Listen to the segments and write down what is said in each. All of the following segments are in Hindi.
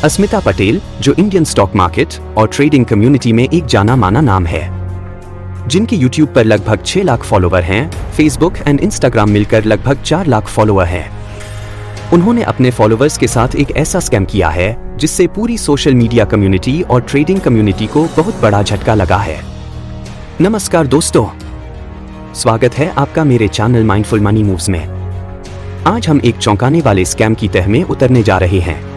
अस्मिता पटेल, जो इंडियन स्टॉक मार्केट और ट्रेडिंग कम्युनिटी में एक जाना माना नाम है, जिनके यूट्यूब पर लगभग 6 लाख फॉलोवर हैं, फेसबुक एंड इंस्टाग्राम मिलकर लगभग 4 लाख फॉलोवर हैं। उन्होंने अपने फॉलोवर्स के साथ एक ऐसा स्कैम किया है जिससे पूरी सोशल मीडिया कम्युनिटी और ट्रेडिंग कम्युनिटी को बहुत बड़ा झटका लगा है। नमस्कार दोस्तों, स्वागत है आपका मेरे चैनल माइंडफुल मनी मूव्स में। आज हम एक चौंकाने वाले स्कैम की तह में उतरने जा रहे हैं,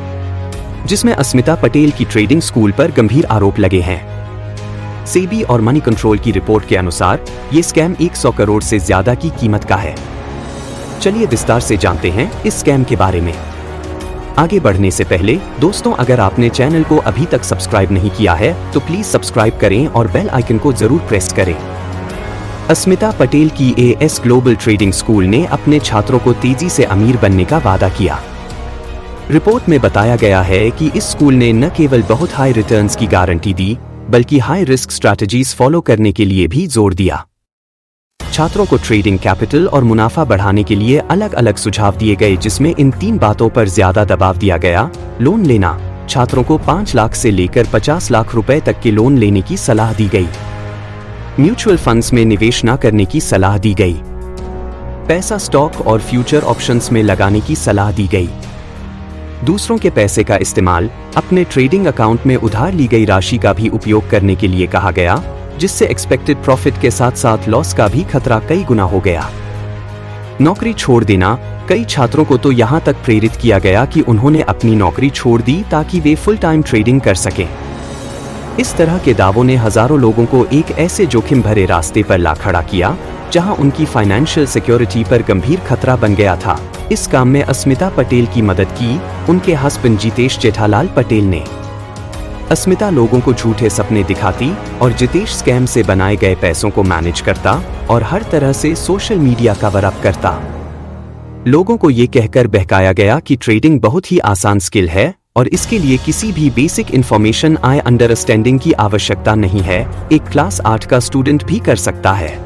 जिसमें अस्मिता पटेल की ट्रेडिंग स्कूल पर गंभीर आरोप लगे हैं। सेबी और मनी कंट्रोल की रिपोर्ट के अनुसार ये स्कैम 100 करोड़ से ज्यादा की कीमत का है। चलिए विस्तार से जानते हैं इस स्कैम के बारे में। आगे बढ़ने से पहले दोस्तों, अगर आपने चैनल को अभी तक सब्सक्राइब नहीं किया है तो प्लीज सब्सक्राइब करें और बेल आइकन को जरूर प्रेस करें। अस्मिता पटेल की एएस ग्लोबल ट्रेडिंग स्कूल ने अपने छात्रों को तेजी से अमीर बनने का वादा किया। रिपोर्ट में बताया गया है कि इस स्कूल ने न केवल बहुत हाई रिटर्न्स की गारंटी दी, बल्कि हाई रिस्क स्ट्रैटेजीज फॉलो करने के लिए भी जोर दिया। छात्रों को ट्रेडिंग कैपिटल और मुनाफा बढ़ाने के लिए अलग अलग सुझाव दिए गए, जिसमें इन 3 बातों पर ज्यादा दबाव दिया गया। लोन लेना, छात्रों को 5 लाख से लेकर 50 लाख रुपए तक के लोन लेने की सलाह दी गई। म्यूचुअल फंड्स में निवेश न करने की सलाह दी गई। पैसा स्टॉक और फ्यूचर ऑप्शंस में लगाने की सलाह दी गई। दूसरों के पैसे का इस्तेमाल अपने ट्रेडिंग अकाउंट में उधार ली गई राशि का भी उपयोग करने के लिए कहा गया, जिससे एक्सपेक्टेड प्रॉफिट के साथ साथ लॉस का भी खतरा कई गुना हो गया। नौकरी छोड़ देना, कई छात्रों को तो यहां तक प्रेरित किया गया कि उन्होंने अपनी नौकरी छोड़ दी ताकि वे फुल टाइम ट्रेडिंग कर सकें। इस तरह के दावों ने हजारों लोगों को एक ऐसे जोखिम भरे रास्ते पर ला खड़ा किया जहां उनकी फाइनेंशियल सिक्योरिटी पर गंभीर खतरा बन गया था। इस काम में अस्मिता पटेल की मदद की उनके हस्बैंड जितेश जेठालाल पटेल ने। अस्मिता लोगों को झूठे सपने दिखाती और जितेश स्कैम से बनाए गए पैसों को मैनेज करता और हर तरह से सोशल मीडिया कवर अप करता। लोगों को ये कहकर बहकाया गया कि ट्रेडिंग बहुत ही आसान स्किल है और इसके लिए किसी भी बेसिक इंफॉर्मेशन अंडरस्टैंडिंग की आवश्यकता नहीं है, एक क्लास 8 का स्टूडेंट भी कर सकता है।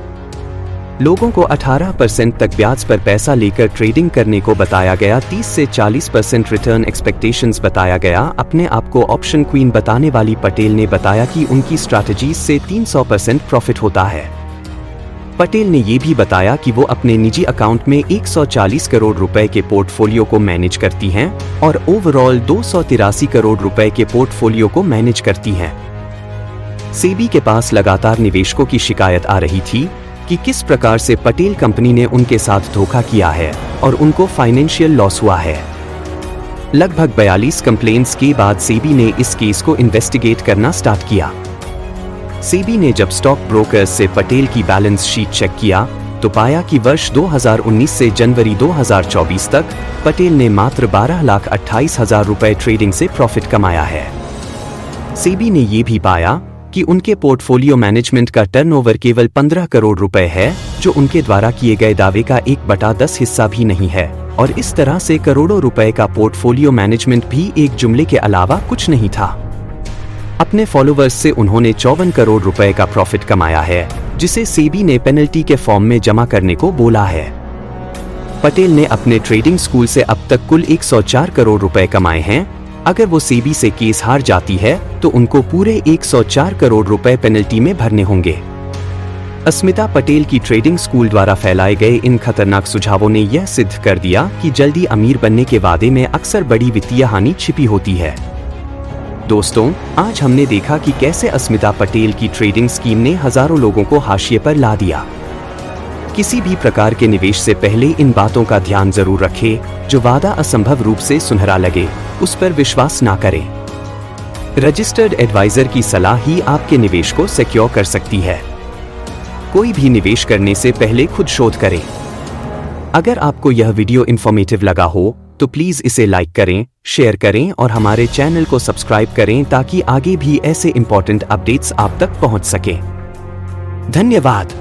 लोगों को 18% तक ब्याज पर पैसा लेकर ट्रेडिंग करने को बताया गया। 30 से 40% रिटर्न एक्सपेक्टेशंस बताया गया। अपने आप को ऑप्शन क्वीन बताने वाली पटेल ने बताया कि उनकी स्ट्रैटेजीज से 300% प्रॉफिट होता है। पटेल ने ये भी बताया कि वो अपने निजी अकाउंट में 140 करोड़ रुपए के पोर्टफोलियो को मैनेज करती हैं और ओवरऑल 283 करोड़ रुपए के पोर्टफोलियो को मैनेज करती हैं। सेबी के पास लगातार निवेशकों की शिकायत आ रही थी कि किस प्रकार से पटेल कंपनी ने उनके साथ धोखा किया है और उनको फाइनेंशियल लॉस हुआ है। लगभग 42 कंप्लेंट्स के बाद सेबी ने इस केस को इन्वेस्टिगेट करना स्टार्ट किया। सेबी ने जब स्टॉक ब्रोकर्स से पटेल की बैलेंस शीट चेक किया तो पाया कि वर्ष 2019 से जनवरी 2024 तक पटेल ने मात्र 12,28,000 रुपए ट्रेडिंग से प्रॉफिट कमाया है। सेबी ने ये भी पाया कि उनके पोर्टफोलियो मैनेजमेंट का टर्नओवर केवल 15 करोड़ रुपए है, जो उनके द्वारा किए गए दावे का 1/10 हिस्सा भी नहीं है, और इस तरह से करोड़ों रुपए का पोर्टफोलियो मैनेजमेंट भी एक जुमले के अलावा कुछ नहीं था। अपने फॉलोवर्स से उन्होंने 54 करोड़ रुपए का प्रॉफिट कमाया है, जिसे सेबी ने पेनल्टी के फॉर्म में जमा करने को बोला है। पटेल ने अपने ट्रेडिंग स्कूल से अब तक कुल 104 करोड़ रुपए कमाए हैं। अगर वो सेबी से केस हार जाती है तो उनको पूरे 104 करोड़ रुपए पेनल्टी में भरने होंगे। अस्मिता पटेल की ट्रेडिंग स्कूल द्वारा फैलाए गए इन खतरनाक सुझावों ने यह सिद्ध कर दिया कि जल्दी अमीर बनने के वादे में अक्सर बड़ी वित्तीय हानि छिपी होती है। दोस्तों, आज हमने देखा कि कैसे अस्मिता पटेल की ट्रेडिंग स्कीम ने हजारों लोगों को हाशिए पर ला दिया। किसी भी प्रकार के निवेश से पहले इन बातों का ध्यान जरूर रखें। जो वादा असंभव रूप से सुनहरा लगे, उस पर विश्वास ना करें। रजिस्टर्ड एडवाइजर की सलाह ही आपके निवेश को सिक्योर कर सकती है। कोई भी निवेश करने से पहले खुद शोध करें। अगर आपको यह वीडियो इंफॉर्मेटिव लगा हो तो प्लीज इसे लाइक करें, शेयर करें और हमारे चैनल को सब्सक्राइब करें ताकि आगे भी ऐसे इंपॉर्टेंट अपडेट्स आप तक पहुंच सके। धन्यवाद।